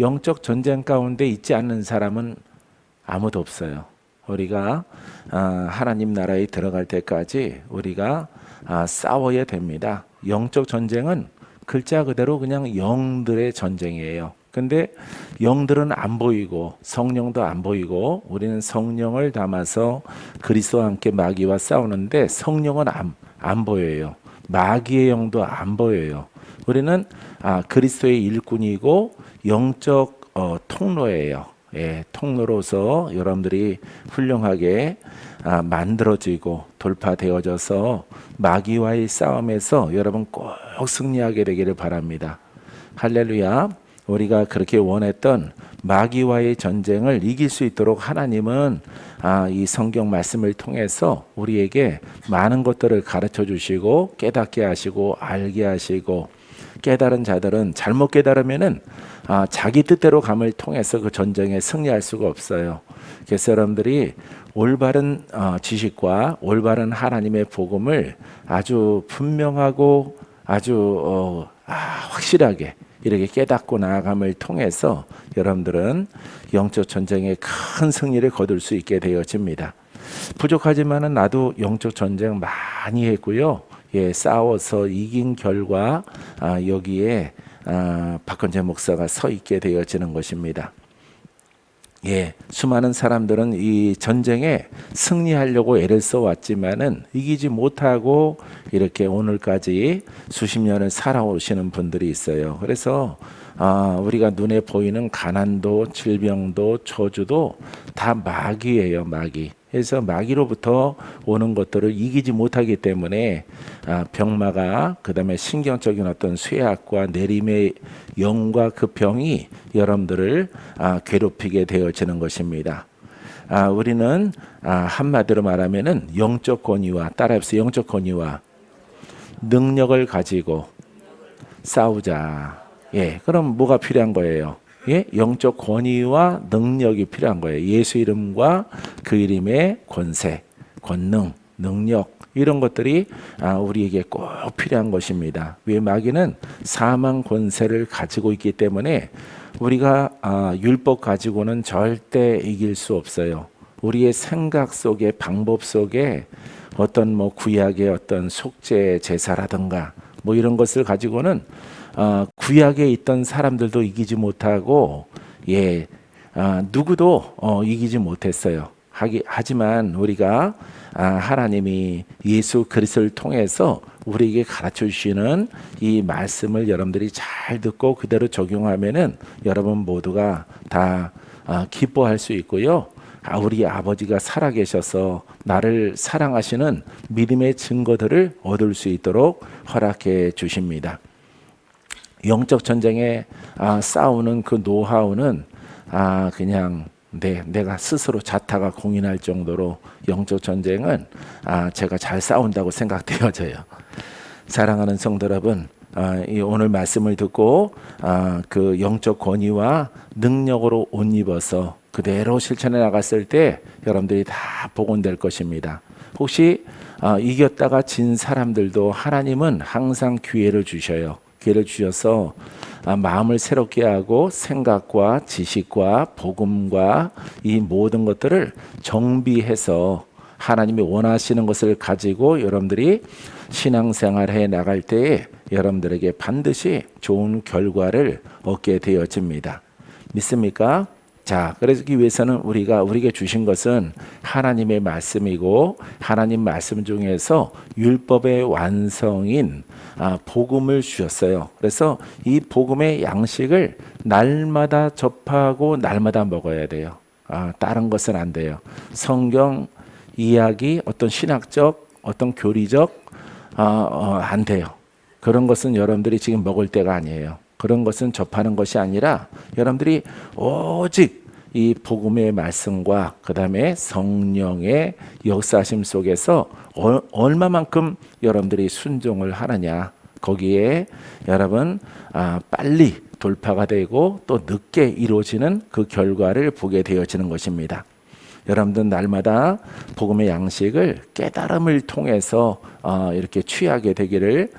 영적 전쟁 가운데 있지 않는 사람은 아무도 없어요. 우리가 하나님 나라에 들어갈 때까지 우리가 싸워야 됩니다. 영적 전쟁은 글자 그대로 그냥 영들의 전쟁이에요. 근데 영들은 안 보이고 성령도 안 보이고 우리는 성령을 담아서 그리스도와 함께 마귀와 싸우는데 성령은 안 보여요. 마귀의 영도 안 보여요. 우리는 그리스도의 일꾼이고 영적 통로예요. 예, 통로로서 여러분들이 훌륭하게 만들어지고 돌파되어져서 마귀와의 싸움에서 여러분 꼭 승리하게 되기를 바랍니다. 할렐루야. 우리가 그렇게 원했던 마귀와의 전쟁을 이길 수 있도록 하나님은 이 성경 말씀을 통해서 우리에게 많은 것들을 가르쳐 주시고 깨닫게 하시고 알게 하시고, 깨달은 자들은 잘못 깨달으면은 자기 뜻대로 감을 통해서 그 전쟁에 승리할 수가 없어요. 그래서 여러분들이 올바른 지식과 올바른 하나님의 복음을 아주 분명하고 아주 확실하게 이렇게 깨닫고 나아감을 통해서 여러분들은 영적 전쟁에 큰 승리를 거둘 수 있게 되어집니다. 부족하지만은 나도 영적 전쟁 많이 했고요. 예, 싸워서 이긴 결과 여기에 박건재 목사가 서 있게 되어지는 것입니다. 예, 수많은 사람들은 이 전쟁에 승리하려고 애를 써왔지만은 이기지 못하고 이렇게 오늘까지 수십 년을 살아오시는 분들이 있어요. 그래서 우리가 눈에 보이는 가난도, 질병도, 저주도 다 마귀예요, 마귀. 그래서 마귀로부터 오는 것들을 이기지 못하기 때문에 병마가, 그 다음에 신경적인 어떤 쇠약과 내림의 영과 그 병이 여러분들을 괴롭히게 되어지는 것입니다. 우리는 한마디로 말하면은 영적 권위와, 따라해보세요. 영적 권위와 능력을 가지고 싸우자. 예, 그럼 뭐가 필요한 거예요? 예, 영적 권위와 능력이 필요한 거예요. 예수 이름과 그 이름의 권세, 권능, 능력, 이런 것들이 우리에게 꼭 필요한 것입니다. 왜? 마귀는 사망 권세를 가지고 있기 때문에 우리가 율법 가지고는 절대 이길 수 없어요. 우리의 생각 속에, 방법 속에 어떤 구약의 어떤 속죄 제사라든가 이런 것을 가지고는 구약에 있던 사람들도 이기지 못하고, 예, 누구도 이기지 못했어요. 하지만 우리가 하나님이 예수 그리스도를 통해서 우리에게 가르쳐 주시는 이 말씀을 여러분들이 잘 듣고 그대로 적용하면은 여러분 모두가 다 기뻐할 수 있고요. 우리 아버지가 살아계셔서 나를 사랑하시는 믿음의 증거들을 얻을 수 있도록 허락해 주십니다. 영적 전쟁에 싸우는 그 노하우는 그냥 내가 스스로 자타가 공인할 정도로 영적 전쟁은 제가 잘 싸운다고 생각되어져요. 사랑하는 성도 여러분, 오늘 말씀을 듣고 그 영적 권위와 능력으로 옷 입어서 그대로 실천해 나갔을 때 여러분들이 다 복원될 것입니다. 혹시 이겼다가 진 사람들도 하나님은 항상 기회를 주셔요. 기회를 주셔서 마음을 새롭게 하고 생각과 지식과 복음과 이 모든 것들을 정비해서 하나님이 원하시는 것을 가지고 여러분들이 신앙생활해 나갈 때에 여러분들에게 반드시 좋은 결과를 얻게 되어집니다. 믿습니까? 자, 그러기 위해서는 우리에게 주신 것은 하나님의 말씀이고, 하나님 말씀 중에서 율법의 완성인 복음을 주셨어요. 그래서 이 복음의 양식을 날마다 접하고 날마다 먹어야 돼요. 다른 것은 안 돼요. 성경 이야기, 어떤 신학적, 어떤 교리적 안 돼요. 그런 것은 여러분들이 지금 먹을 때가 아니에요. 그런 것은 접하는 것이 아니라 여러분들이 오직 이 복음의 말씀과 그 다음에 성령의 역사심 속에서 얼마만큼 여러분들이 순종을 하느냐, 거기에 여러분 빨리 돌파가 되고 또 늦게 이루어지는 그 결과를 보게 되어지는 것입니다. 여러분들 날마다 복음의 양식을 깨달음을 통해서 이렇게 취하게 되기를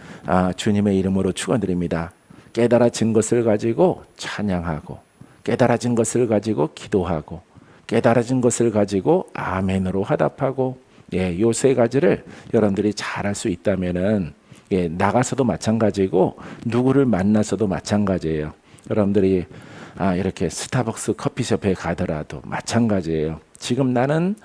주님의 이름으로 축원드립니다. 깨달아진 것을 가지고 찬양하고, 깨달아진 것을 가지고 기도하고 깨달아진 것을 가지고 아멘으로 화답하고 요 세 가지를 여러분들이 잘할 수 있다면은 나가서도 마찬가지고 누구를 만나서도 마찬가지예요. 여러분들이 이렇게 스타벅스 커피숍에 가더라도 마찬가지예요. 지금 나는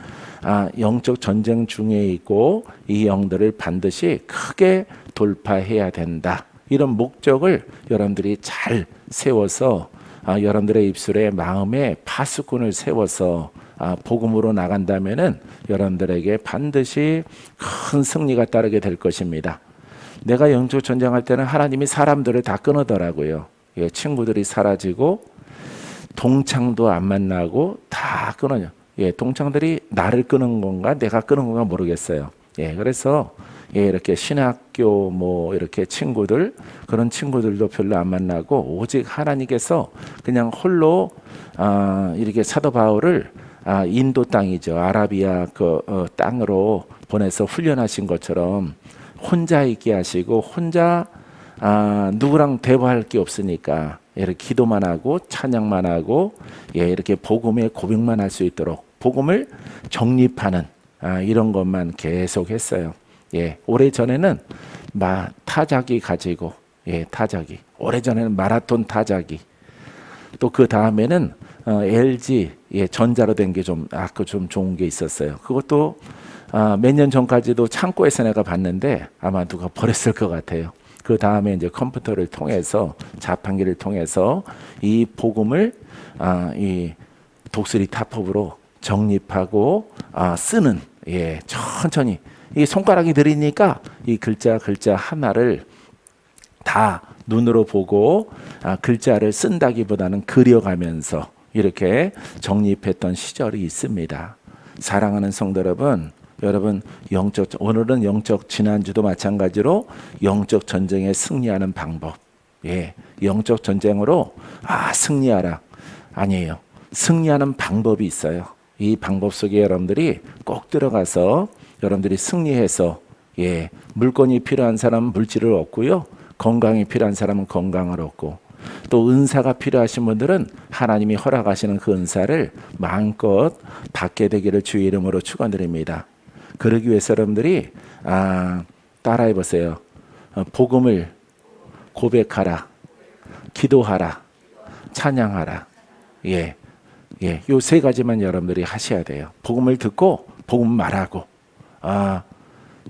영적 전쟁 중에 있고 이 영들을 반드시 크게 돌파해야 된다. 이런 목적을 여러분들이 잘 세워서 여러분들의 입술에 마음에 파수꾼을 세워서 복음으로 나간다면은 여러분들에게 반드시 큰 승리가 따르게 될 것입니다. 내가 영적 전쟁할 때는 하나님이 사람들을 다 끊어더라고요. 친구들이 사라지고 동창도 안 만나고 다 끊어요. 동창들이 나를 끊은 건가 내가 끊은 건가 모르겠어요. 그래서 이렇게 신학교 뭐 이렇게 친구들 그런 친구들도 별로 안 만나고 오직 하나님께서 그냥 홀로 이렇게 사도 바울을 인도 땅이죠. 아라비아 땅으로 보내서 훈련하신 것처럼 혼자 있게 하시고 혼자 누구랑 대화할 게 없으니까 이렇게 기도만 하고 찬양만 하고 이렇게 복음의 고백만 할 수 있도록 복음을 정립하는 이런 것만 계속 했어요. 오래전에는 타자기 가지고 타자기 오래전에는 마라톤 타자기 또 그 다음에는 LG 전자로 된 게 좀 좋은 게 있었어요. 그것도 몇 년 전까지도 창고에서 내가 봤는데 아마 누가 버렸을 것 같아요. 그 다음에 이제 컴퓨터를 통해서 자판기를 통해서 이 복음을 이 독수리 타법으로 정립하고 쓰는 천천히 이 손가락이 느리니까 이 글자 하나를 다 눈으로 보고 글자를 쓴다기보다는 그려가면서 이렇게 정립했던 시절이 있습니다. 사랑하는 성도 여러분 오늘은 영적 지난주도 마찬가지로 영적 전쟁에 승리하는 방법. 영적 전쟁으로 승리하라 아니에요. 승리하는 방법이 있어요. 이 방법 속에 여러분들이 꼭 들어가서 여러분들이 승리해서 물건이 필요한 사람은 물질을 얻고요. 건강이 필요한 사람은 건강을 얻고 또 은사가 필요하신 분들은 하나님이 허락하시는 그 은사를 마음껏 받게 되기를 주의 이름으로 축원드립니다. 그러기 위해서 여러분들이 따라해 보세요. 복음을 고백하라, 기도하라, 찬양하라. 요 세 가지만 여러분들이 하셔야 돼요. 복음을 듣고 복음 말하고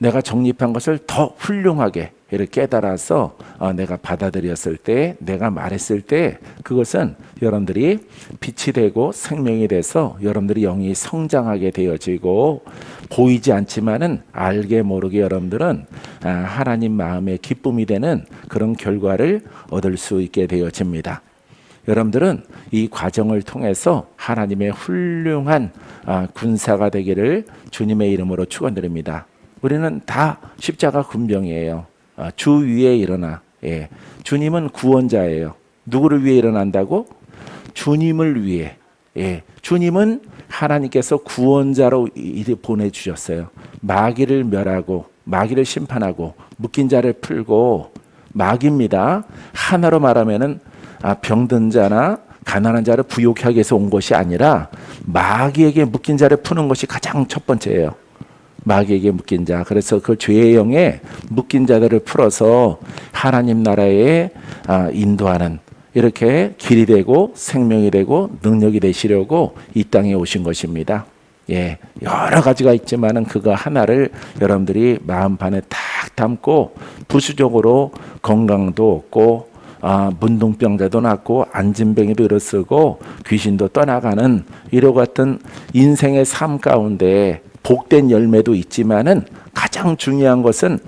내가 정립한 것을 더 훌륭하게 이렇게 깨달아서 내가 받아들였을 때 내가 말했을 때 그것은 여러분들이 빛이 되고 생명이 돼서 여러분들이 영이 성장하게 되어지고 보이지 않지만은 알게 모르게 여러분들은 하나님 마음의 기쁨이 되는 그런 결과를 얻을 수 있게 되어집니다. 여러분들은 이 과정을 통해서 하나님의 훌륭한 군사가 되기를 주님의 이름으로 축원드립니다. 우리는 다 십자가 군병이에요. 주 위에 일어나. 주님은 구원자예요. 누구를 위해 일어난다고? 주님을 위해. 주님은 하나님께서 구원자로 보내주셨어요. 마귀를 멸하고 마귀를 심판하고 묶인 자를 풀고 마귀입니다. 하나로 말하면은 병든 자나 가난한 자를 부욕하게 하기 위해서 온 것이 아니라 마귀에게 묶인 자를 푸는 것이 가장 첫 번째예요. 마귀에게 묶인 자. 그래서 그 죄의 영에 묶인 자들을 풀어서 하나님 나라에 인도하는 이렇게 길이 되고 생명이 되고 능력이 되시려고 이 땅에 오신 것입니다. 여러 가지가 있지만은 그거 하나를 여러분들이 마음판에 딱 담고 부수적으로 건강도 얻고 문둥병자도 낫고 안진병이도 일어서고 귀신도 떠나가는 이와 같은 인생의 삶 가운데 복된 열매도 있지만은 가장 중요한 것은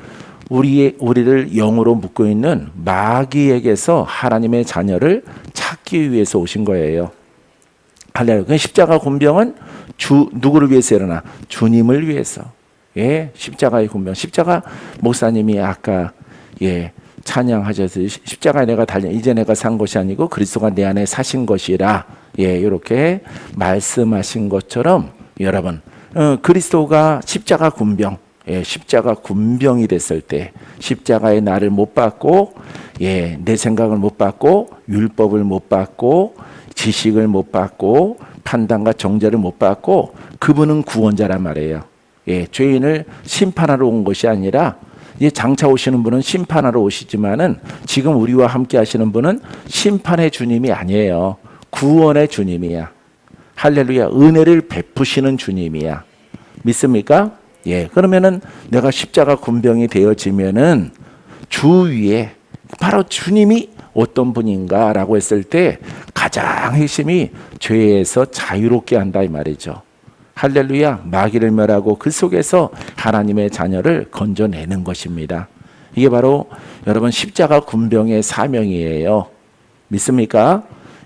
우리를 영으로 묶고 있는 마귀에게서 하나님의 자녀를 찾기 위해서 오신 거예요. 할렐루야. 십자가 군병은 누구를 위해서 일어나? 주님을 위해서. 십자가의 군병. 십자가 목사님이 아까 찬양하셔서 십자가에 내가 이제 내가 산 것이 아니고 그리스도가 내 안에 사신 것이라 이렇게 말씀하신 것처럼 여러분 그리스도가 십자가 군병 십자가 군병이 됐을 때 십자가의 나를 못 받고 내 생각을 못 받고 율법을 못 받고 지식을 못 받고 판단과 정죄를 못 받고 그분은 구원자란 말이에요. 예, 죄인을 심판하러 온 것이 아니라 장차 오시는 분은 심판하러 오시지만은 지금 우리와 함께 하시는 분은 심판의 주님이 아니에요. 구원의 주님이야. 할렐루야. 은혜를 베푸시는 주님이야. 믿습니까? 예. 그러면은 내가 십자가 군병이 되어지면은 주위에 바로 주님이 어떤 분인가라고 했을 때 가장 핵심이 죄에서 자유롭게 한다 이 말이죠. 할렐루야. 마귀를 멸하고 그 속에서 하나님의 자녀를 건져내는 것입니다. 이게 바로 여러분 십자가 군병의 사명이에요. 믿습니까?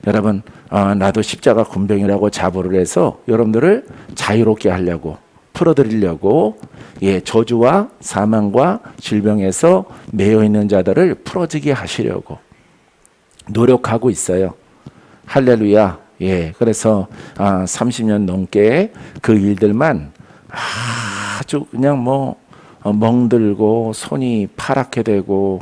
여러분 나도 십자가 군병이라고 자부를 해서 여러분들을 자유롭게 하려고 풀어드리려고 저주와 사망과 질병에서 매여있는 자들을 풀어지게 하시려고 노력하고 있어요. 할렐루야. 예, 그래서 30년 넘게 그 일들만 아주 그냥 멍들고 손이 파랗게 되고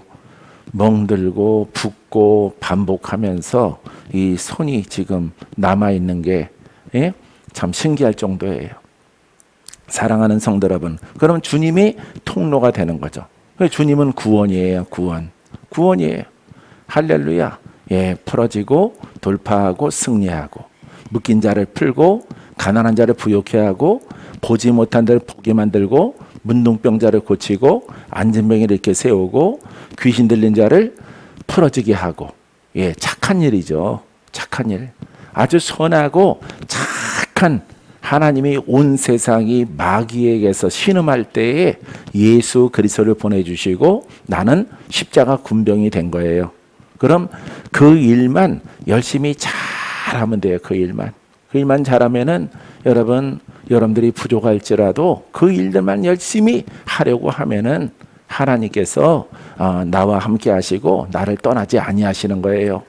멍들고 붓고 반복하면서 이 손이 지금 남아있는 게 참 신기할 정도예요. 사랑하는 성도 여러분, 그럼 주님이 통로가 되는 거죠. 주님은 구원이에요. 구원이에요. 할렐루야. 예, 풀어지고 돌파하고 승리하고 묶인 자를 풀고 가난한 자를 부욕케 하고 보지 못한 자를 보게 만들고 문둥병자를 고치고 안진병이를 이렇게 세우고 귀신 들린 자를 풀어지게 하고 착한 일이죠. 착한 일. 아주 선하고 착한 하나님이 온 세상이 마귀에게서 신음할 때에 예수 그리스도를 보내주시고 나는 십자가 군병이 된 거예요. 그럼 그 일만 열심히 잘하면 돼요. 그 일만 잘하면은 여러분들이 부족할지라도 그 일들만 열심히 하려고 하면은 하나님께서 나와 함께 하시고 나를 떠나지 아니하시는 거예요.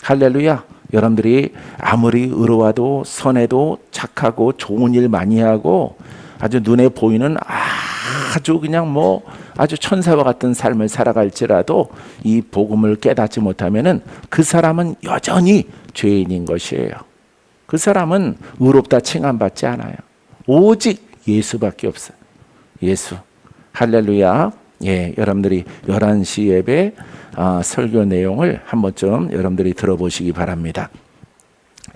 할렐루야. 여러분들이 아무리 의로와도 선해도 착하고 좋은 일 많이 하고 아주 눈에 보이는 아주 그냥 아주 천사와 같은 삶을 살아갈지라도 이 복음을 깨닫지 못하면은 그 사람은 여전히 죄인인 것이에요. 그 사람은 의롭다 칭함받지 않아요. 오직 예수밖에 없어요. 예수. 할렐루야. 예, 여러분들이 11시 예배 설교 내용을 한 번쯤 여러분들이 들어보시기 바랍니다.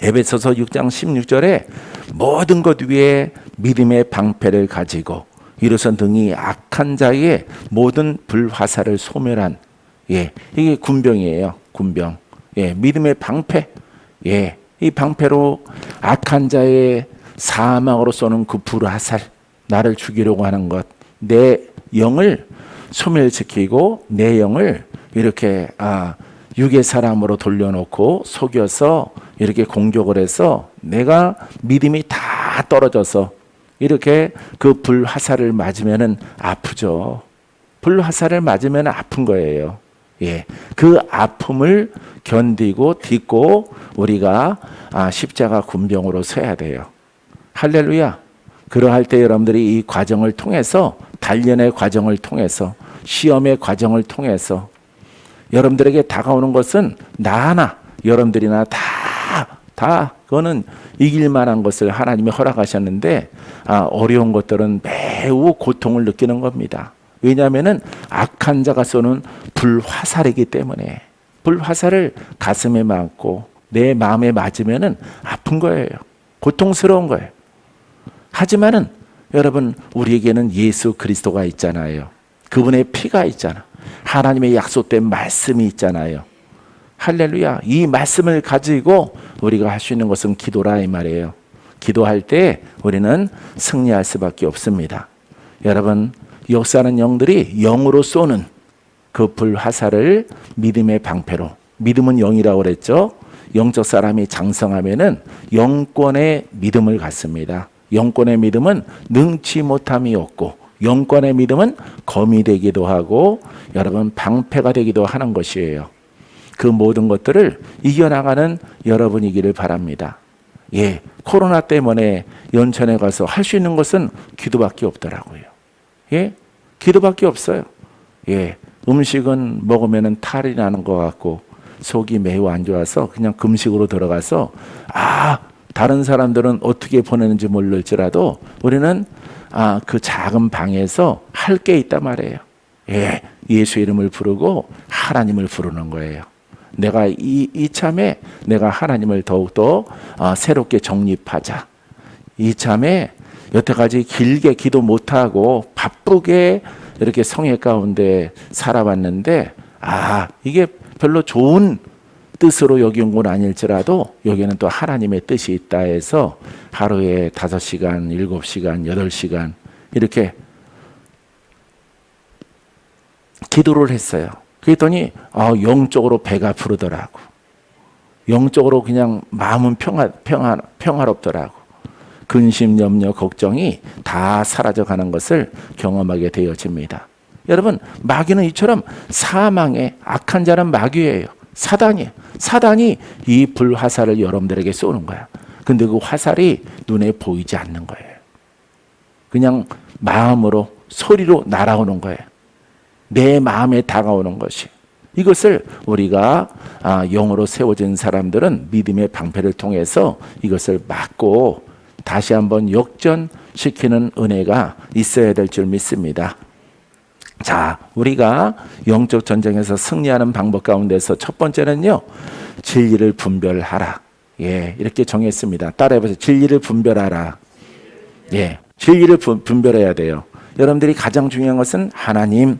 에베소서 6장 16절에 모든 것 위에 믿음의 방패를 가지고 이로써 등이 악한 자의 모든 불화살을 소멸한 이게 군병이에요. 군병. 믿음의 방패. 이 방패로 악한 자의 사망으로 쏘는 그 불화살, 나를 죽이려고 하는 것, 내 영을 소멸시키고 내 영을 이렇게 육의 사람으로 돌려놓고 속여서 이렇게 공격을 해서 내가 믿음이 다 떨어져서 이렇게 그 불화살을 맞으면은 아프죠. 불화살을 맞으면 아픈 거예요. 그 아픔을 견디고 딛고 우리가 십자가 군병으로 서야 돼요. 할렐루야. 그러할 때 여러분들이 이 과정을 통해서 단련의 과정을 통해서 시험의 과정을 통해서 여러분들에게 다가오는 것은 나 하나 여러분들이나 다 그거는 이길 만한 것을 하나님이 허락하셨는데 어려운 것들은 매우 고통을 느끼는 겁니다. 왜냐하면은 악한 자가 쏘는 불화살이기 때문에 불화살을 가슴에 맞고 내 마음에 맞으면은 아픈 거예요. 고통스러운 거예요. 하지만은 여러분 우리에게는 예수 그리스도가 있잖아요. 그분의 피가 있잖아. 하나님의 약속된 말씀이 있잖아요. 할렐루야. 이 말씀을 가지고 우리가 할 수 있는 것은 기도라 이 말이에요. 기도할 때 우리는 승리할 수밖에 없습니다. 여러분 역사하는 영들이 영으로 쏘는 그 불화살을 믿음의 방패로, 믿음은 영이라고 그랬죠. 영적 사람이 장성하면은 영권의 믿음을 갖습니다. 영권의 믿음은 능치 못함이 없고 영권의 믿음은 검이 되기도 하고 여러분 방패가 되기도 하는 것이에요. 그 모든 것들을 이겨나가는 여러분이기를 바랍니다. 코로나 때문에 연천에 가서 할 수 있는 것은 기도밖에 없더라고요. 기도밖에 없어요. 음식은 먹으면 탈이 나는 것 같고 속이 매우 안 좋아서 그냥 금식으로 들어가서 다른 사람들은 어떻게 보내는지 모를지라도 우리는 그 작은 방에서 할 게 있단 말이에요. 예수 이름을 부르고 하나님을 부르는 거예요. 내가 이참에 내가 하나님을 더욱더 새롭게 정립하자. 이참에 여태까지 길게 기도 못하고 바쁘게 이렇게 성회 가운데 살아왔는데 이게 별로 좋은 뜻으로 여긴 건 아닐지라도 여기는 또 하나님의 뜻이 있다 해서 하루에 5시간, 7시간, 8시간 이렇게 기도를 했어요. 그랬더니 영적으로 배가 부르더라고. 영적으로 그냥 마음은 평화롭더라고. 근심, 염려, 걱정이 다 사라져가는 것을 경험하게 되어집니다. 여러분, 마귀는 이처럼 사망의 악한 자는 마귀예요. 사단이 이 불화살을 여러분들에게 쏘는 거야. 근데 그 화살이 눈에 보이지 않는 거예요. 그냥 마음으로 소리로 날아오는 거예요. 내 마음에 다가오는 것이. 이것을 우리가 영으로 세워진 사람들은 믿음의 방패를 통해서 이것을 막고 다시 한번 역전시키는 은혜가 있어야 될 줄 믿습니다. 자, 우리가 영적 전쟁에서 승리하는 방법 가운데서 첫 번째는요, 진리를 분별하라. 이렇게 정했습니다. 따라해보세요. 진리를 분별하라. 진리를 분별해야 돼요. 여러분들이 가장 중요한 것은 하나님,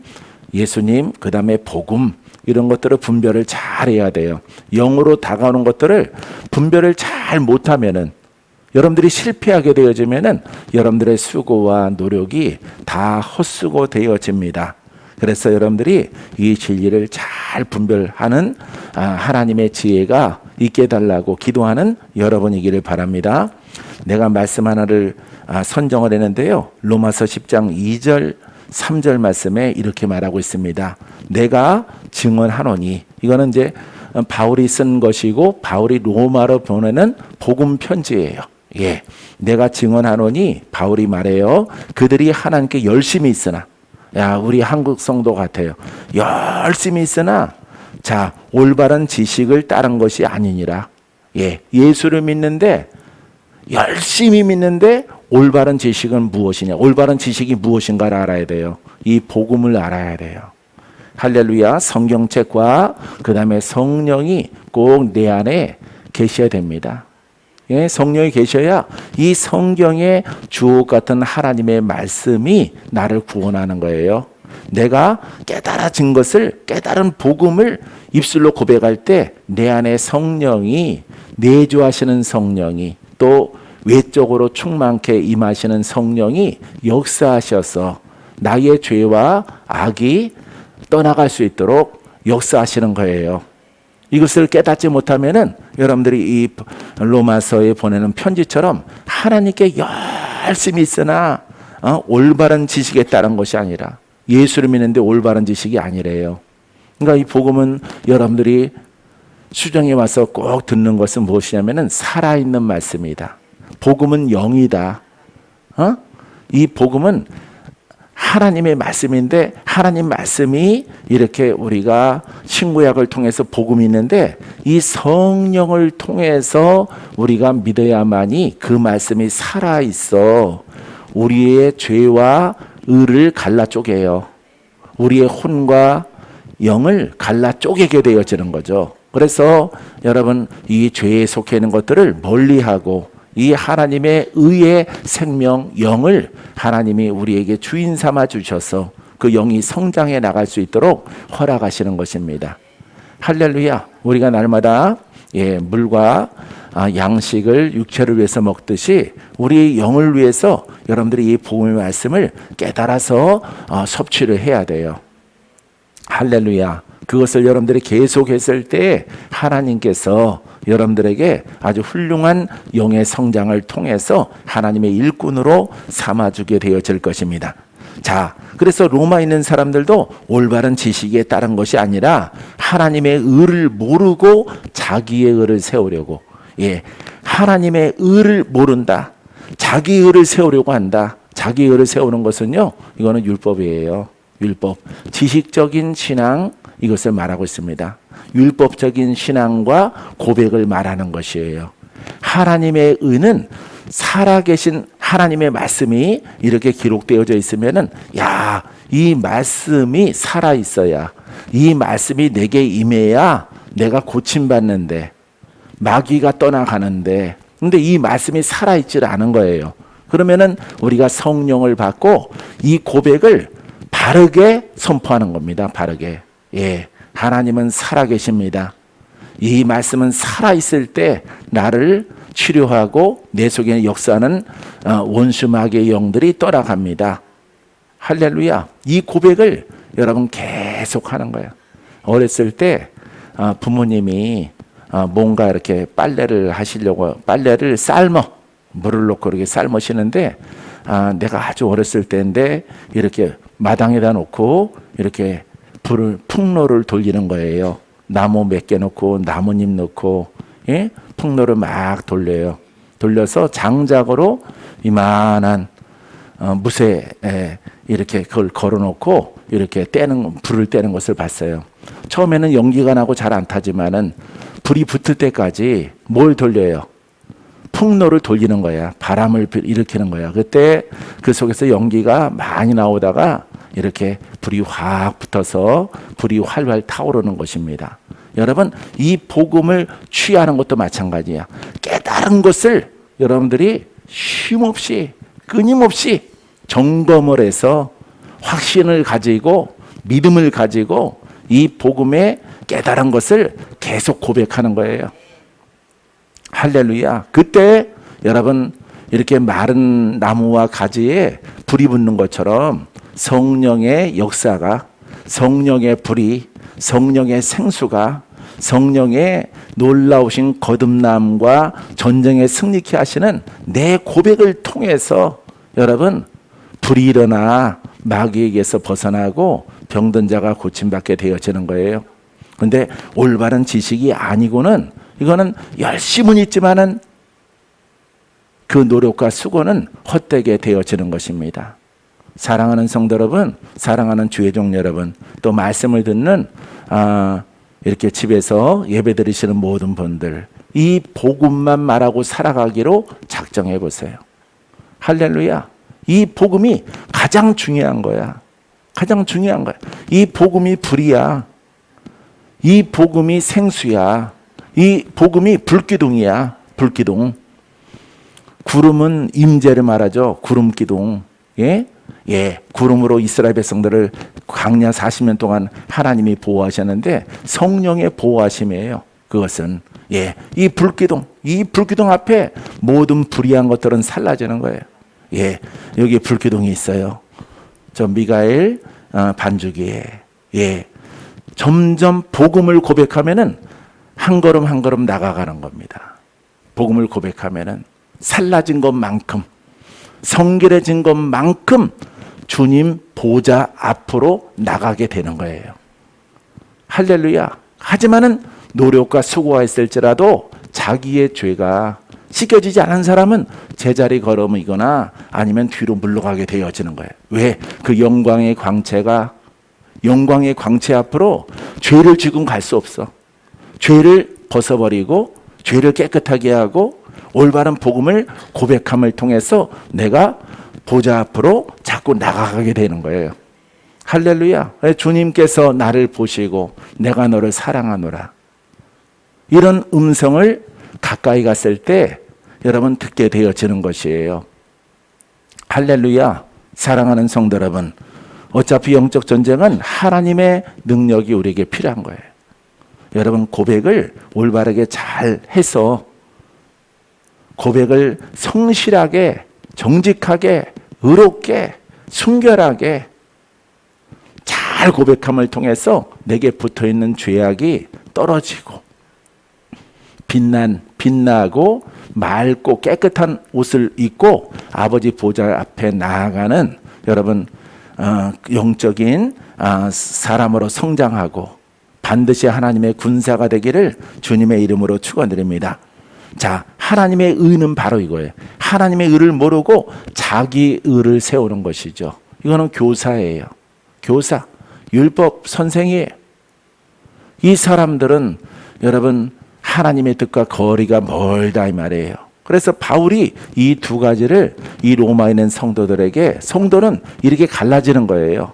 예수님, 그 다음에 복음, 이런 것들을 분별을 잘 해야 돼요. 영으로 다가오는 것들을 분별을 잘 못하면은 여러분들이 실패하게 되어지면은 여러분들의 수고와 노력이 다 헛수고 되어집니다. 그래서 여러분들이 이 진리를 잘 분별하는 하나님의 지혜가 있게 달라고 기도하는 여러분이기를 바랍니다. 내가 말씀 하나를 선정을 했는데요. 로마서 10장 2절 3절 말씀에 이렇게 말하고 있습니다. 내가 증언하노니, 이거는 이제 바울이 쓴 것이고 바울이 로마로 보내는 복음 편지예요. 내가 증언하노니, 바울이 말해요. 그들이 하나님께 열심히 있으나, 우리 한국 성도 같아요. 열심히 있으나 올바른 지식을 따른 것이 아니니라. 예수를 믿는데, 열심히 믿는데 올바른 지식은 무엇이냐? 올바른 지식이 무엇인가를 알아야 돼요. 이 복음을 알아야 돼요. 할렐루야. 성경책과 그 다음에 성령이 꼭 내 안에 계셔야 됩니다. 성령이 계셔야 이 성경의 주옥 같은 하나님의 말씀이 나를 구원하는 거예요. 내가 깨달아진 것을, 깨달은 복음을 입술로 고백할 때 내 안에 성령이, 내주하시는 성령이, 또 외적으로 충만케 임하시는 성령이 역사하셔서 나의 죄와 악이 떠나갈 수 있도록 역사하시는 거예요. 이것을 깨닫지 못하면은 여러분들이 이 로마서에 보내는 편지처럼 하나님께 열심히 있으나 올바른 지식에 따른 것이 아니라, 예수를 믿는데 올바른 지식이 아니래요. 그러니까 이 복음은 여러분들이 수정에 와서 꼭 듣는 것은 무엇이냐면은 살아있는 말씀이다. 복음은 영이다. 이 복음은 하나님의 말씀인데, 하나님 말씀이 이렇게 우리가 신구약을 통해서 복음이 있는데, 이 성령을 통해서 우리가 믿어야만이 그 말씀이 살아있어 우리의 죄와 의를 갈라 쪼개요. 우리의 혼과 영을 갈라 쪼개게 되어지는 거죠. 그래서 여러분, 이 죄에 속해 있는 것들을 멀리하고 이 하나님의 의의 생명 영을 하나님이 우리에게 주인 삼아 주셔서 그 영이 성장해 나갈 수 있도록 허락하시는 것입니다. 할렐루야. 우리가 날마다 물과 양식을 육체를 위해서 먹듯이 우리 영을 위해서 여러분들이 이 복음의 말씀을 깨달아서 섭취를 해야 돼요. 할렐루야. 그것을 여러분들이 계속했을 때 하나님께서 여러분들에게 아주 훌륭한 영의 성장을 통해서 하나님의 일꾼으로 삼아주게 되어질 것입니다. 자, 그래서 로마에 있는 사람들도 올바른 지식에 따른 것이 아니라 하나님의 의를 모르고 자기의 의를 세우려고, 하나님의 의를 모른다. 자기 의를 세우려고 한다. 자기 의를 세우는 것은요, 이거는 율법이에요. 율법. 지식적인 신앙, 이것을 말하고 있습니다. 율법적인 신앙과 고백을 말하는 것이에요. 하나님의 의는 살아계신 하나님의 말씀이 이렇게 기록되어져 있으면은, 야, 이 말씀이 살아 있어야, 이 말씀이 내게 임해야 내가 고침받는데, 마귀가 떠나가는데, 근데 이 말씀이 살아있질 않은 거예요. 그러면은 우리가 성령을 받고 이 고백을 바르게 선포하는 겁니다. 바르게. 예, 하나님은 살아계십니다. 이 말씀은 살아있을 때 나를 치료하고 내 속에 역사하는 원수 마귀의 영들이 떠나갑니다. 할렐루야. 이 고백을 여러분 계속 하는 거예요. 어렸을 때 부모님이 뭔가 이렇게 빨래를 하시려고, 빨래를 물을 넣고 이렇게 삶으시는데, 내가 아주 어렸을 때인데 이렇게 마당에다 놓고 이렇게 풍로를 돌리는 거예요. 나무 몇 개 넣고 나뭇잎 넣고, 예? 풍로를 막 돌려요. 돌려서 장작으로 이만한 무쇠에 이렇게 그걸 걸어놓고 이렇게 불을 떼는 것을 봤어요. 처음에는 연기가 나고 잘 안 타지만은 불이 붙을 때까지 뭘 돌려요? 풍로를 돌리는 거야. 바람을 일으키는 거야. 그때 그 속에서 연기가 많이 나오다가 이렇게 불이 확 붙어서 불이 활활 타오르는 것입니다. 여러분, 이 복음을 취하는 것도 마찬가지야. 깨달은 것을 여러분들이 쉼없이 끊임없이 점검을 해서 확신을 가지고 믿음을 가지고 이 복음의 깨달은 것을 계속 고백하는 거예요. 할렐루야. 그때 여러분, 이렇게 마른 나무와 가지에 불이 붙는 것처럼 성령의 역사가, 성령의 불이, 성령의 생수가, 성령의 놀라우신 거듭남과 전쟁에 승리케 하시는 내 고백을 통해서 여러분, 불이 일어나 마귀에게서 벗어나고 병든 자가 고침받게 되어지는 거예요. 그런데 올바른 지식이 아니고는, 이거는 열심은 있지만은 그 노력과 수고는 헛되게 되어지는 것입니다. 사랑하는 성도 여러분, 사랑하는 주의 종 여러분, 또 말씀을 듣는 이렇게 집에서 예배 드리시는 모든 분들, 이 복음만 말하고 살아가기로 작정해 보세요. 할렐루야. 이 복음이 가장 중요한 거야. 가장 중요한 거야. 이 복음이 불이야. 이 복음이 생수야. 이 복음이 불기둥이야. 불기둥. 구름은 임재를 말하죠. 구름기둥. 예? 예. 구름으로 이스라엘 백성들을 광야 40년 동안 하나님이 보호하셨는데 성령의 보호하심이에요. 그것은. 예. 이 불기둥 앞에 모든 불의한 것들은 사라지는 거예요. 예. 여기 불기둥이 있어요. 저 미가엘 반주기에. 예. 점점 복음을 고백하면은 한 걸음 한 걸음 나가가는 겁니다. 복음을 고백하면은 살라진 것만큼, 성결해진 것만큼 주님 보좌 앞으로 나가게 되는 거예요. 할렐루야. 하지만은 노력과 수고가 있을지라도 자기의 죄가 씻겨지지 않은 사람은 제자리 걸음이거나 아니면 뒤로 물러가게 되어지는 거예요. 왜? 그 영광의 광채 앞으로 죄를 지금 갈 수 없어. 죄를 벗어버리고 죄를 깨끗하게 하고 올바른 복음을 고백함을 통해서 내가 보좌 앞으로 자꾸 나가게 되는 거예요. 할렐루야. 주님께서 나를 보시고 내가 너를 사랑하노라. 이런 음성을 가까이 갔을 때 여러분 듣게 되어지는 것이에요. 할렐루야. 사랑하는 성도 여러분, 어차피 영적 전쟁은 하나님의 능력이 우리에게 필요한 거예요. 여러분, 고백을 올바르게 잘 해서 고백을 성실하게, 정직하게, 의롭게, 순결하게 잘 고백함을 통해서 내게 붙어있는 죄악이 떨어지고 빛나고 맑고 깨끗한 옷을 입고 아버지 보좌 앞에 나아가는 여러분 영적인 사람으로 성장하고 반드시 하나님의 군사가 되기를 주님의 이름으로 축원드립니다. 자, 하나님의 의는 바로 이거예요. 하나님의 의를 모르고 자기 의를 세우는 것이죠. 이거는 교사예요. 교사, 율법 선생이에요. 이 사람들은 여러분 하나님의 뜻과 거리가 멀다 이 말이에요. 그래서 바울이 이 두 가지를 이 로마에 있는 성도들에게, 성도는 이렇게 갈라지는 거예요.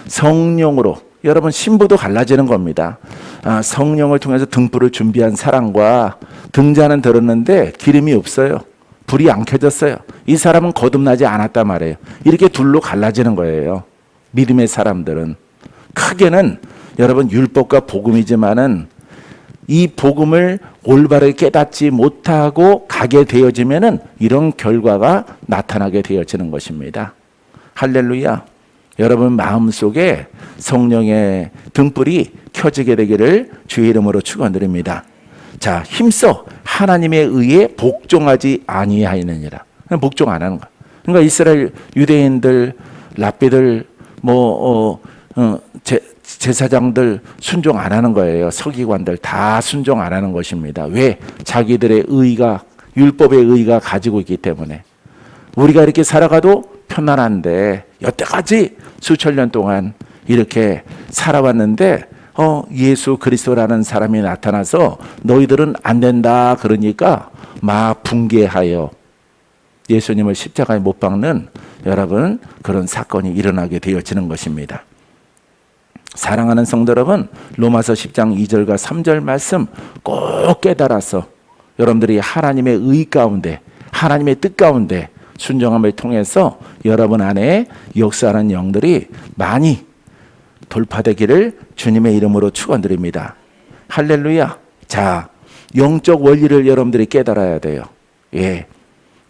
성령으로, 여러분 신부도 갈라지는 겁니다. 성령을 통해서 등불을 준비한 사람과 등잔은 들었는데 기름이 없어요. 불이 안 켜졌어요. 이 사람은 거듭나지 않았단 말이에요. 이렇게 둘로 갈라지는 거예요. 믿음의 사람들은 크게는 여러분 율법과 복음이지만은 이 복음을 올바르게 깨닫지 못하고 가게 되어지면은 이런 결과가 나타나게 되어지는 것입니다. 할렐루야. 여러분 마음속에 성령의 등불이 켜지게 되기를 주의 이름으로 축원드립니다. 자, 힘써 하나님의 의에 복종하지 아니하느니라. 복종 안 하는 거야. 그러니까 이스라엘 유대인들, 랍비들, 제사장들 순종 안 하는 거예요. 서기관들 다 순종 안 하는 것입니다. 왜? 자기들의 의가, 율법의 의가 가지고 있기 때문에. 우리가 이렇게 살아가도 편안한데 여태까지 수천 년 동안 이렇게 살아왔는데 예수 그리스도라는 사람이 나타나서 너희들은 안 된다 그러니까 막 붕괴하여 예수님을 십자가에 못 박는 여러분 그런 사건이 일어나게 되어지는 것입니다. 사랑하는 성도 여러분, 로마서 10장 2절과 3절 말씀 꼭 깨달아서 여러분들이 하나님의 의 가운데, 하나님의 뜻 가운데 순종함을 통해서 여러분 안에 역사하는 영들이 많이 돌파되기를 주님의 이름으로 축원드립니다. 할렐루야. 자, 영적 원리를 여러분들이 깨달아야 돼요. 예,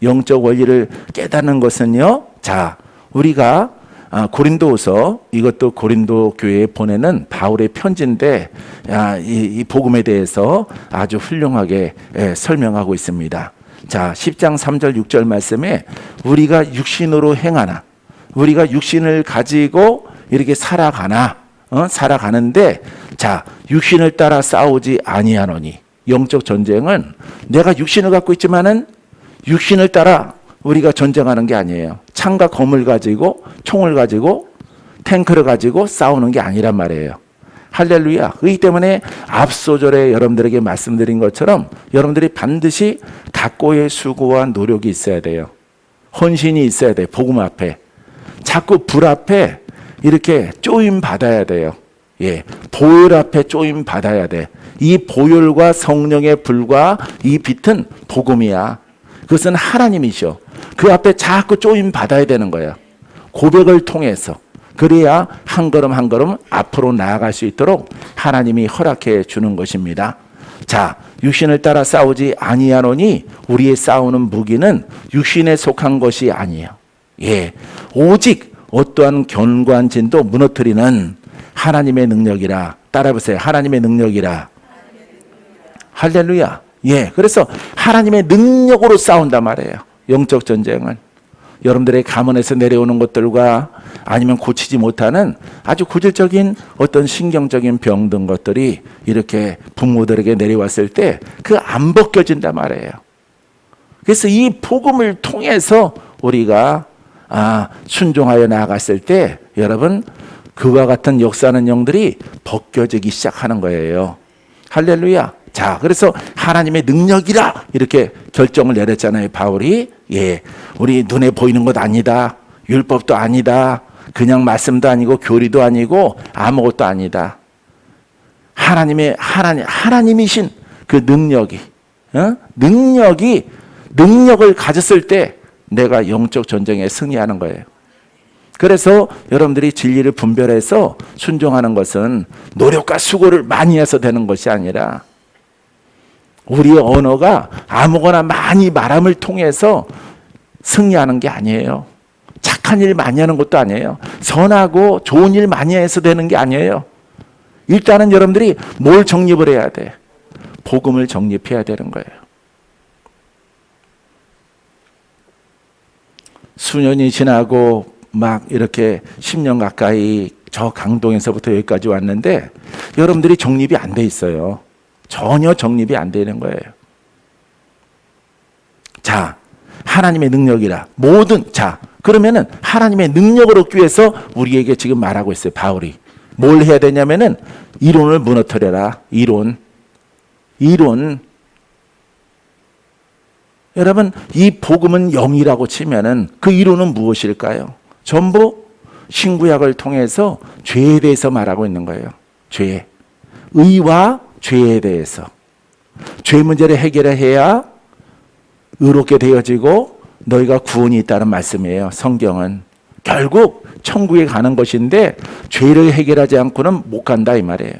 영적 원리를 깨닫는 것은요. 자, 우리가 고린도후서, 이것도 고린도 교회에 보내는 바울의 편지인데 이 복음에 대해서 아주 훌륭하게 설명하고 있습니다. 자, 10장 3절 6절 말씀에 우리가 육신으로 행하나, 우리가 육신을 가지고 이렇게 살아가는데 자, 육신을 따라 싸우지 아니하노니. 영적 전쟁은 내가 육신을 갖고 있지만은 육신을 따라 우리가 전쟁하는 게 아니에요. 창과 검을 가지고, 총을 가지고, 탱크를 가지고 싸우는 게 아니란 말이에요. 할렐루야. 그렇기 때문에 앞소절에 여러분들에게 말씀드린 것처럼 여러분들이 반드시 각고의 수고와 노력이 있어야 돼요. 헌신이 있어야 돼요. 복음 앞에. 자꾸 불 앞에 이렇게 쪼임 받아야 돼요. 예, 보혈 앞에 쪼임 받아야 돼. 이 보혈과 성령의 불과 이 빛은 복음이야. 그것은 하나님이셔. 그 앞에 자꾸 쪼임 받아야 되는 거야. 고백을 통해서. 그래야 한 걸음 한 걸음 앞으로 나아갈 수 있도록 하나님이 허락해 주는 것입니다. 자, 육신을 따라 싸우지 아니하노니 우리의 싸우는 무기는 육신에 속한 것이 아니에요. 예, 오직 어떠한 견고한 진도 무너뜨리는 하나님의 능력이라. 따라해보세요. 하나님의 능력이라. 할렐루야. 예, 그래서 하나님의 능력으로 싸운단 말이에요. 영적 전쟁은. 여러분들의 가문에서 내려오는 것들과 아니면 고치지 못하는 아주 구질적인 어떤 신경적인 병든 것들이 이렇게 부모들에게 내려왔을 때 그 안 벗겨진단 말이에요. 그래서 이 복음을 통해서 우리가 순종하여 나아갔을 때 여러분 그와 같은 역사하는 영들이 벗겨지기 시작하는 거예요. 할렐루야. 자, 그래서 하나님의 능력이라 이렇게 결정을 내렸잖아요, 바울이. 예, 우리 눈에 보이는 것 아니다. 율법도 아니다. 그냥 말씀도 아니고 교리도 아니고 아무것도 아니다. 하나님이신 그 능력이, 능력을 가졌을 때 내가 영적 전쟁에 승리하는 거예요. 그래서 여러분들이 진리를 분별해서 순종하는 것은 노력과 수고를 많이 해서 되는 것이 아니라 우리의 언어가 아무거나 많이 말함을 통해서 승리하는 게 아니에요. 착한 일 많이 하는 것도 아니에요. 선하고 좋은 일 많이 해서 되는 게 아니에요. 일단은 여러분들이 뭘 정립을 해야 돼? 복음을 정립해야 되는 거예요. 수년이 지나고 막 이렇게 10년 가까이 저 강동에서부터 여기까지 왔는데 여러분들이 정립이 안 돼 있어요. 전혀 정립이 안 되는 거예요. 자, 하나님의 능력이라. 모든 자 그러면은 하나님의 능력을 얻기 위해서 우리에게 지금 말하고 있어요. 바울이 뭘 해야 되냐면은 이론을 무너뜨려라. 이론. 여러분 이 복음은 영이라고 치면은 그 이론은 무엇일까요? 전부 신구약을 통해서 죄에 대해서 말하고 있는 거예요. 죄. 의와 죄에 대해서. 죄 문제를 해결해야 의롭게 되어지고 너희가 구원이 있다는 말씀이에요. 성경은. 결국 천국에 가는 것인데 죄를 해결하지 않고는 못 간다 이 말이에요.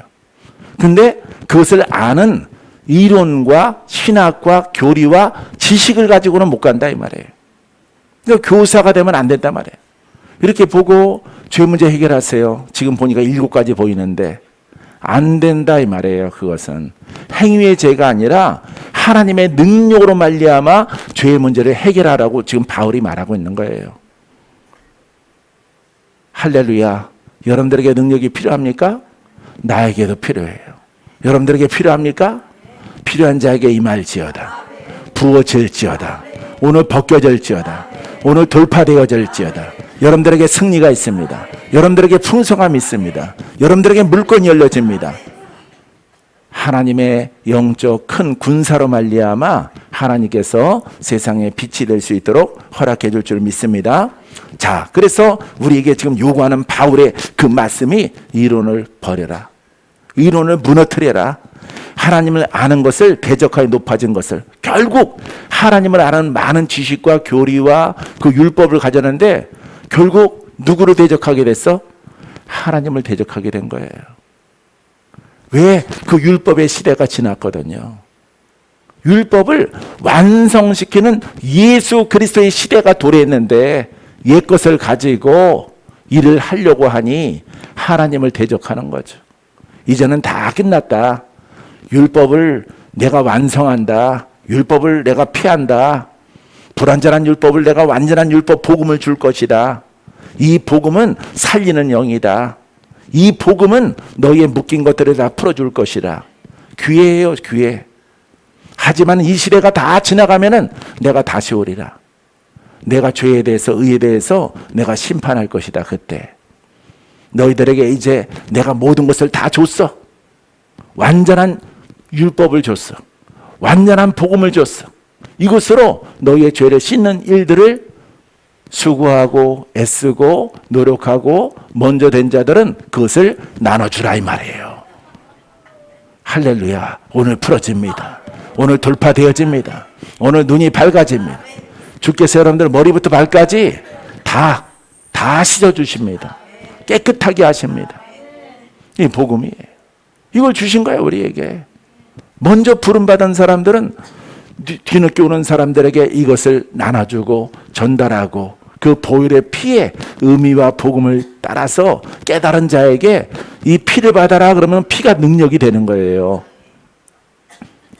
근데 그것을 아는 이론과 신학과 교리와 지식을 가지고는 못 간다 이 말이에요. 그러니까 교사가 되면 안 된단 말이에요. 이렇게 보고 죄 문제 해결하세요. 지금 보니까 7가지 보이는데 안 된다 이 말이에요. 그것은 행위의 죄가 아니라 하나님의 능력으로 말미암아 죄의 문제를 해결하라고 지금 바울이 말하고 있는 거예요. 할렐루야. 여러분들에게 능력이 필요합니까? 나에게도 필요해요. 여러분들에게 필요합니까? 필요한 자에게 임할지어다. 부어질지어다. 오늘 벗겨질지어다. 오늘 돌파되어질지어다. 여러분들에게 승리가 있습니다. 여러분들에게 풍성함이 있습니다. 여러분들에게 물건이 열려집니다. 하나님의 영적 큰 군사로 말미암아 하나님께서 세상에 빛이 될 수 있도록 허락해 줄 줄 믿습니다. 자, 그래서 우리에게 지금 요구하는 바울의 그 말씀이 이론을 버려라. 이론을 무너뜨려라. 하나님을 아는 것을 대적하여 높아진 것을 결국 하나님을 아는 많은 지식과 교리와 그 율법을 가졌는데 결국 누구를 대적하게 됐어? 하나님을 대적하게 된 거예요. 왜? 그 율법의 시대가 지났거든요. 율법을 완성시키는 예수 그리스도의 시대가 도래했는데 옛 것을 가지고 일을 하려고 하니 하나님을 대적하는 거죠. 이제는 다 끝났다. 율법을 내가 완성한다. 율법을 내가 피한다. 불완전한 율법을 내가 완전한 율법 복음을 줄 것이다. 이 복음은 살리는 영이다. 이 복음은 너희의 묶인 것들을 다 풀어줄 것이라. 기회예요, 기회. 하지만 이 시대가 다 지나가면은 내가 다시 오리라. 내가 죄에 대해서 의에 대해서 내가 심판할 것이다. 그때 너희들에게 이제 내가 모든 것을 다 줬어. 완전한 율법을 줬어. 완전한 복음을 줬어. 이것으로 너희의 죄를 씻는 일들을 수고하고 애쓰고 노력하고 먼저 된 자들은 그것을 나눠주라 이 말이에요. 할렐루야. 오늘 풀어집니다. 오늘 돌파되어집니다. 오늘 눈이 밝아집니다. 주께서 여러분들 머리부터 발까지 다 씻어주십니다. 깨끗하게 하십니다. 이 복음이에요. 이걸 주신 거예요. 우리에게. 먼저 부름받은 사람들은 뒤늦게 오는 사람들에게 이것을 나눠주고 전달하고 그 보혈의 피의 의미와 복음을 따라서 깨달은 자에게 이 피를 받아라 그러면 피가 능력이 되는 거예요.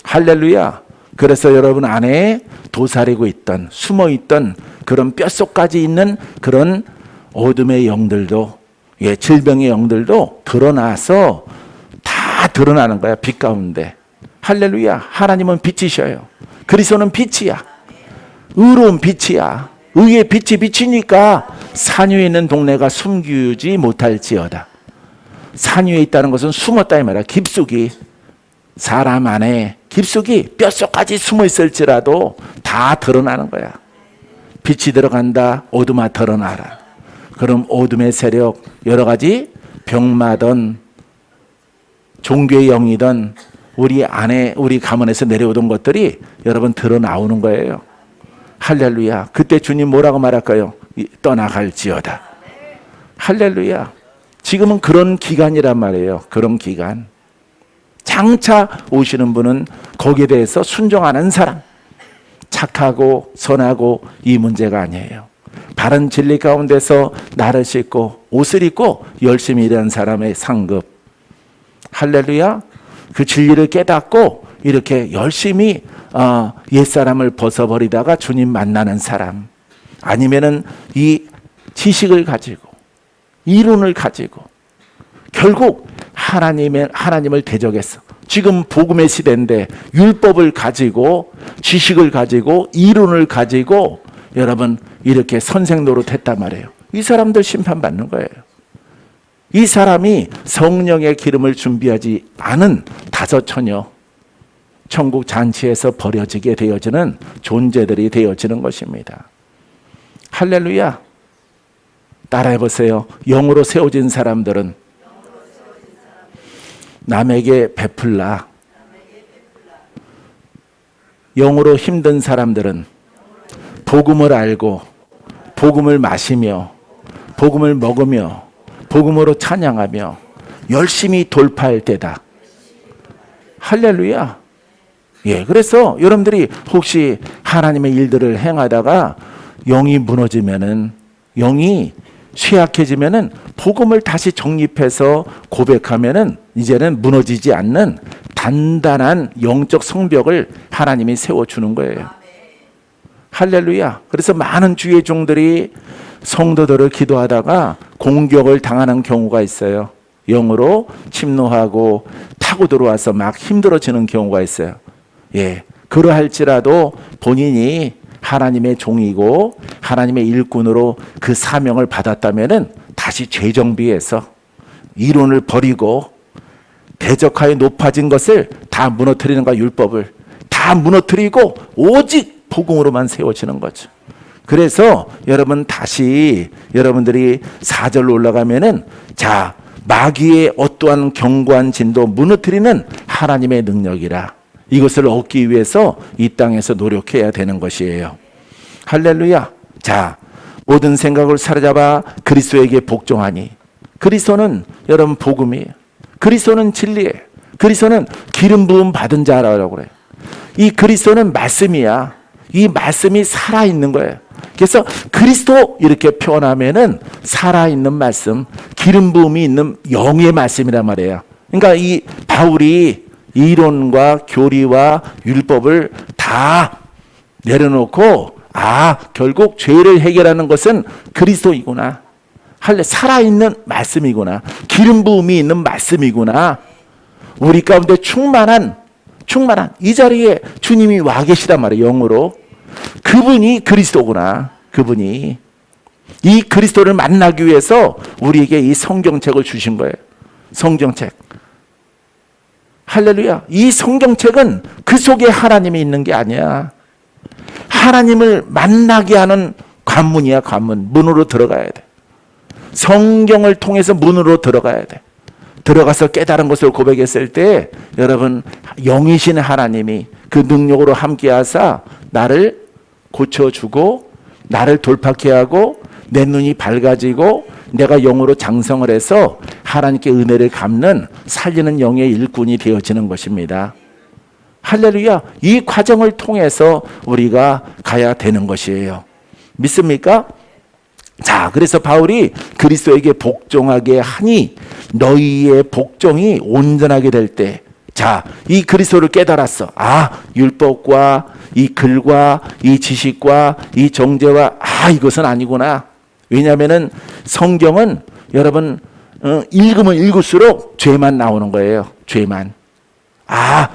할렐루야. 그래서 여러분 안에 도사리고 있던 숨어있던 그런 뼛속까지 있는 그런 어둠의 영들도 질병의 영들도 드러나서 다 드러나는 거야. 빛 가운데. 할렐루야. 하나님은 빛이셔요. 그리스도는 빛이야. 의로운 빛이야. 의의 빛이 비치니까 산 위에 있는 동네가 숨기지 못할지어다. 산 위에 있다는 것은 숨었다 이 말이야. 깊숙이. 사람 안에 깊숙이 뼛속까지 숨어 있을지라도 다 드러나는 거야. 빛이 들어간다. 어둠아 드러나라. 그럼 어둠의 세력 여러 가지 병마든 종교의 영이든 우리 안에 우리 가문에서 내려오던 것들이 여러분 드러나오는 거예요. 할렐루야. 그때 주님 뭐라고 말할까요? 떠나갈지어다. 할렐루야. 지금은 그런 기간이란 말이에요. 그런 기간. 장차 오시는 분은 거기에 대해서 순종하는 사람. 착하고 선하고 이 문제가 아니에요. 바른 진리 가운데서 나를 씻고 옷을 입고 열심히 일하는 사람의 상급. 할렐루야. 그 진리를 깨닫고 이렇게 열심히 옛사람을 벗어버리다가 주님 만나는 사람. 아니면은 이 지식을 가지고 이론을 가지고 결국 하나님을 대적했어. 지금 복음의 시대인데 율법을 가지고 지식을 가지고 이론을 가지고 여러분 이렇게 선생 노릇했단 말이에요. 이 사람들 심판받는 거예요. 이 사람이 성령의 기름을 준비하지 않은 다섯 처녀 천국 잔치에서 버려지게 되어지는 존재들이 되어지는 것입니다. 할렐루야. 따라해 보세요. 영으로 세워진 사람들은 남에게 베풀라. 영으로 힘든 사람들은 복음을 알고 복음을 마시며 복음을 먹으며 복음으로 찬양하며 열심히 돌파할 때다. 할렐루야. 예, 그래서 여러분들이 혹시 하나님의 일들을 행하다가 영이 무너지면은, 영이 쇠약해지면은 복음을 다시 정립해서 고백하면은 이제는 무너지지 않는 단단한 영적 성벽을 하나님이 세워주는 거예요. 할렐루야. 그래서 많은 주의 종들이 성도들을 기도하다가 공격을 당하는 경우가 있어요. 영으로 침노하고 타고 들어와서 막 힘들어지는 경우가 있어요. 예, 그러할지라도 본인이 하나님의 종이고 하나님의 일꾼으로 그 사명을 받았다면은 다시 재정비해서 이론을 버리고 대적하여 높아진 것을 다 무너뜨리는 거, 율법을 다 무너뜨리고 오직 복음으로만 세워지는 거죠. 그래서 여러분 다시 여러분들이 4절로 올라가면은 자, 마귀의 어떠한 견고한 진도 무너뜨리는 하나님의 능력이라. 이것을 얻기 위해서 이 땅에서 노력해야 되는 것이에요. 할렐루야. 자, 모든 생각을 사로잡아 그리스도에게 복종하니. 그리스도는 여러분 복음이에요. 그리스도는 진리예요. 그리스도는 기름 부음 받은 자라고 그래요. 이 그리스도는 말씀이야. 이 말씀이 살아있는 거예요. 그래서 그리스도 이렇게 표현하면은 살아있는 말씀, 기름 부음이 있는 영의 말씀이란 말이에요. 그러니까 이 바울이 이론과 교리와 율법을 다 내려놓고 결국 죄를 해결하는 것은 그리스도이구나. 살아있는 말씀이구나. 기름 부음이 있는 말씀이구나. 우리 가운데 충만한 이 자리에 주님이 와 계시단 말이에요. 영으로. 그분이 그리스도구나. 그분이 이 그리스도를 만나기 위해서 우리에게 이 성경책을 주신 거예요. 성경책. 할렐루야. 이 성경책은 그 속에 하나님이 있는 게 아니야. 하나님을 만나게 하는 관문이야. 관문. 문으로 들어가야 돼. 성경을 통해서 문으로 들어가야 돼. 들어가서 깨달은 것을 고백했을 때 여러분 영이신 하나님이 그 능력으로 함께하사 나를 고쳐주고 나를 돌파케 하고 내 눈이 밝아지고 내가 영으로 장성을 해서 하나님께 은혜를 갚는 살리는 영의 일꾼이 되어지는 것입니다. 할렐루야. 이 과정을 통해서 우리가 가야 되는 것이에요. 믿습니까? 자, 그래서 바울이 그리스도에게 복종하게 하니 너희의 복종이 온전하게 될 때, 자, 이 그리스도를 깨달았어. 율법과 이 글과 이 지식과 이 정죄와 이것은 아니구나. 왜냐하면은 성경은 여러분 읽으면 읽을수록 죄만 나오는 거예요. 죄만.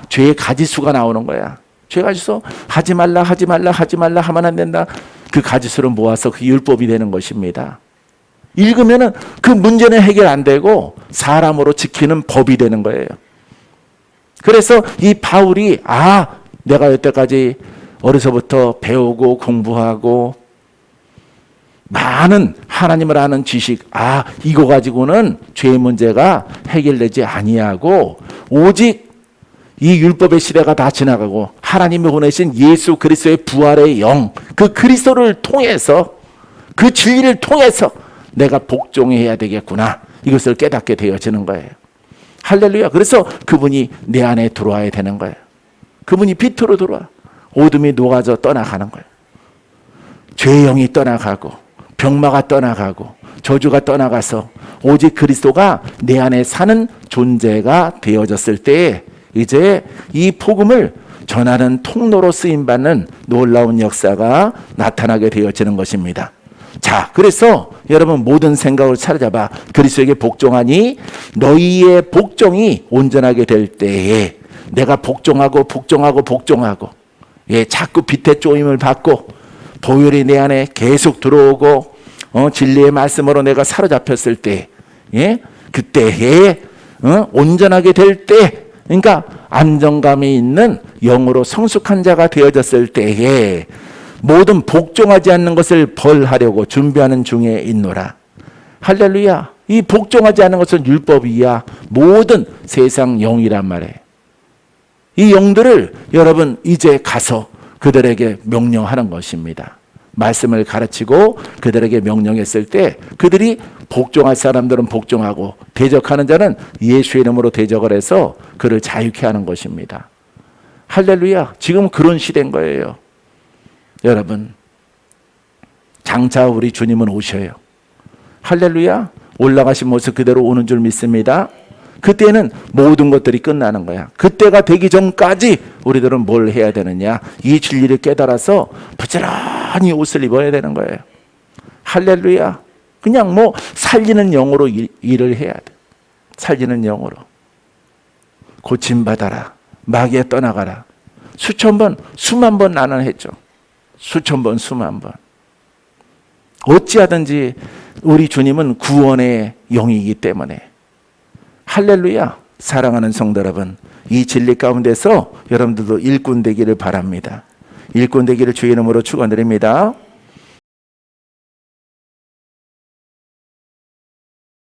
죄의 가지수가 나오는 거야. 죄 가지수 하지 말라 하면 안 된다. 그 가지수를 모아서 그 율법이 되는 것입니다. 읽으면은 그 문제는 해결 안 되고 사람으로 지키는 법이 되는 거예요. 그래서 이 바울이 내가 여태까지 어려서부터 배우고 공부하고 많은 하나님을 아는 지식, 이거 가지고는 죄의 문제가 해결되지 아니하고 오직 이 율법의 시대가 다 지나가고 하나님이 보내신 예수 그리스도의 부활의 영, 그 그리스도를 통해서 그 진리를 통해서 내가 복종해야 되겠구나. 이것을 깨닫게 되어지는 거예요. 할렐루야. 그래서 그분이 내 안에 들어와야 되는 거예요. 그분이 빛으로 들어와. 어둠이 녹아져 떠나가는 거예요. 죄의 영이 떠나가고 병마가 떠나가고 저주가 떠나가서 오직 그리스도가 내 안에 사는 존재가 되어졌을 때 이제 이 복음을 전하는 통로로 쓰임받는 놀라운 역사가 나타나게 되어지는 것입니다. 자, 그래서 여러분 모든 생각을 사로잡아 그리스도에게 복종하니 너희의 복종이 온전하게 될 때에 내가 복종하고 예, 자꾸 빛의 쪼임을 받고 보혈이 내 안에 계속 들어오고 진리의 말씀으로 내가 사로잡혔을 때, 예, 그때에 온전하게 될 때, 그러니까 안정감이 있는 영으로 성숙한 자가 되어졌을 때에 모든 복종하지 않는 것을 벌하려고 준비하는 중에 있노라. 할렐루야. 이 복종하지 않는 것은 율법이야. 모든 세상 영이란 말이에요. 이 영들을 여러분 이제 가서 그들에게 명령하는 것입니다. 말씀을 가르치고 그들에게 명령했을 때 그들이 복종할 사람들은 복종하고 대적하는 자는 예수의 이름으로 대적을 해서 그를 자유케 하는 것입니다. 할렐루야. 지금 그런 시대인 거예요. 여러분, 장차 우리 주님은 오셔요. 할렐루야. 올라가신 모습 그대로 오는 줄 믿습니다. 그때는 모든 것들이 끝나는 거야. 그때가 되기 전까지 우리들은 뭘 해야 되느냐? 이 진리를 깨달아서 부지런히 옷을 입어야 되는 거예요. 할렐루야. 그냥 뭐 살리는 영으로 일을 해야 돼. 살리는 영으로. 고침받아라. 마귀에 떠나가라. 수천 번, 수만 번 나는 했죠. 수천 번, 수만 번. 어찌하든지 우리 주님은 구원의 영이기 때문에. 할렐루야. 사랑하는 성도 여러분, 이 진리 가운데서 여러분들도 일꾼 되기를 바랍니다. 일꾼 되기를 주의 이름으로 축원드립니다.